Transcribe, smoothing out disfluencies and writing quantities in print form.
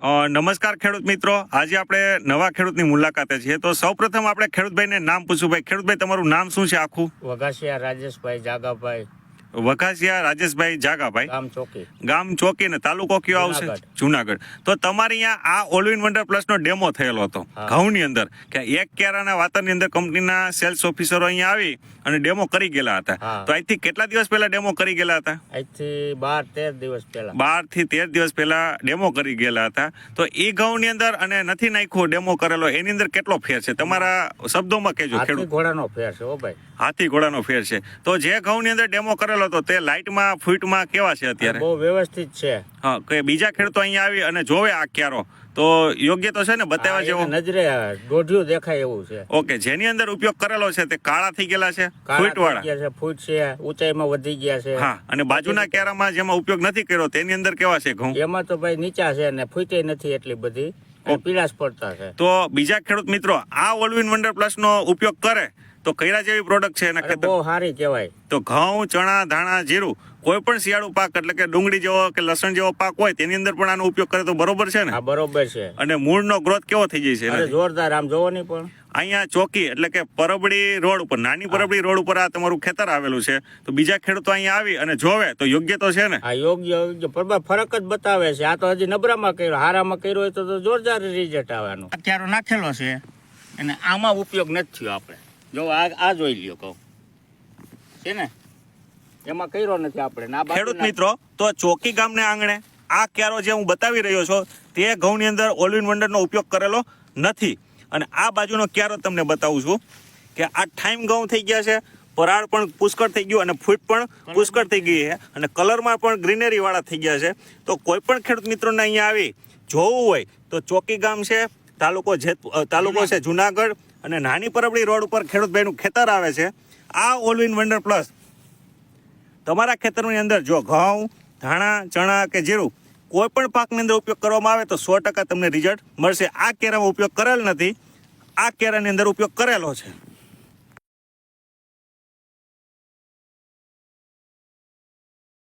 નમસ્કાર ખેડૂત મિત્રો, આજે આપણે નવા ખેડૂતની મુલાકાતે છીએ. તો સૌપ્રથમ આપણે ખેડૂતભાઈને નામ પૂછું. ભાઈ ખેડૂતભાઈ, તમારું નામ શું છે આખું? વઘાસિયા રાજેશભાઈ જાગાભાઈ, વઘાસિયા રાજેશભાઈ જાગાભાઈ, ગામ ચોકી, ગામ ચોકી ને તાલુકો કયો આવશે? જુનાગઢ. તો તમારી અહીંયા આ ઓલ ઇન વન્ડર પ્લસ નો ડેમો થયેલો હતો ઘઉંની અંદર, કે એક કેરાના વાતરની અંદર કંપનીના સેલ્સ ઓફિસરો અહીંયા આવી અને ડેમો કરી ગયેલા હતા. તો આજથી કેટલા દિવસ પહેલા ડેમો કરી ગયેલા હતા? આજથી 12-13 દિવસ પહેલા. 12 થી 13 દિવસ પહેલા ડેમો કરી ગયેલા હતા. તો એ ઘઉંની અંદર અને નથી નાખ્યો ડેમો કરેલો, એની અંદર કેટલો ફેર છે? તમારા શબ્દોમાં કહેજો ખેડૂત. ઘોડાનો ફેર છે હો ભાઈ, હાથી ઘોડાનો ફેર છે. તો જે ઘઉંની અંદર ડેમો કરેલો હતો તે લાઇટમાં ફૂટમાં કેવા છે અત્યારે? બહુ વ્યવસ્થિત છે. હા, કે બીજા ખેડૂતો અહીંયા આવી અને જોવે આ ક્યારો તો યોગ્ય તો છે ને, બતાવવા જેવો નજરે દોઢિયું દેખાય એવું છે. ઓકે, જેની અંદર ઉપયોગ કરેલો છે તે કાળા થઈ ગયેલા છે, ફૂટ વાળા ફૂટ છે, ઊંચાઈમાં વધી ગયા છે. હા, અને બાજુના કેરામાં જેમાં ઉપયોગ નથી કર્યો તેની અંદર કેવા છે ઘઉં? એમાં તો ભાઈ નીચા છે ને ફૂટે નથી એટલી બધી, પીળાશ પડતા છે. તો બીજા ખેડૂત મિત્રો આ ઓલ ઇન વન્ડર પ્લસ નો ઉપયોગ કરે તો કઈરા જેવી પ્રોડક્ટ છે એના બહુ સારી કહેવાય. તો ઘઉં, ચણા, ધાણા, જીરું, કોઈ પણ શિયાળુ પાક એટલે કે ડુંગળી જેવો કે લસણ જેવો પાક હોય તેની અંદર પણ આનો ઉપયોગ કરે તો બરોબર છે ને? હા, બરોબર છે. અને મૂળનો ગ્રોથ કેવો થઈ જાય છે? જોરદાર. આમ જોવો નહીં પણ અહીંયા ચોકી એટલે કે પરબડી રોડ ઉપર, નાની પરબડી રોડ ઉપર આ તમારું ખેતર આવેલું છે. તો બીજા ખેડૂતો અહીંયા આવી અને જોવે તો યોગ્ય તો છે ને? આ યોગ્ય ફરક જ બતાવે છે. આ તો હજી નબળામાં કર્યો, હારામાં કર્યો હોય તો જોરદાર રિઝલ્ટ આવવાનું. અત્યારે નાખેલો છે અને આમાં ઉપયોગ નથી થયો. આપણે જો આ જોઈ લ્યો કહું છે ને, એમાં કર્યો નથી આપણે. ખેડૂત મિત્રો, તો ચોકી ગામને આંગણે આ ક્યારો જે હું બતાવી રહ્યો છું તે ઘઉંની અંદર ઓલ ઇન વન્ડરનો ઉપયોગ કરેલો નથી. અને આ બાજુનો ક્યારો તમને બતાવું છું કે આ ટાઈમ ઘઉં થઈ ગયા છે, પરાળ પણ પુષ્કળ થઈ ગયું અને ફૂટ પણ પુષ્કળ થઈ ગઈ છે અને કલરમાં પણ ગ્રીનરી વાળા થઈ ગયા છે. તો કોઈ પણ ખેડૂત મિત્રોને અહીંયા આવી જોવું હોય તો ચોકી ગામ છે, તાલુકો છે જુનાગઢ, અને નાની પરબડી રોડ ઉપર ખેડૂતભાઈનું ખેતર આવે છે. આ ઓલ ઇન વન્ડર પ્લસ તમારા ખેતરની અંદર જો ઘઉં, ધાણા, ચણા કે જીરું કોઈ પણ પાકની અંદર ઉપયોગ કરવામાં આવે તો 100% તમને રિઝલ્ટ મળશે. આ કેરામાં ઉપયોગ કરેલ નથી, આ કેરાની અંદર ઉપયોગ કરેલો છે.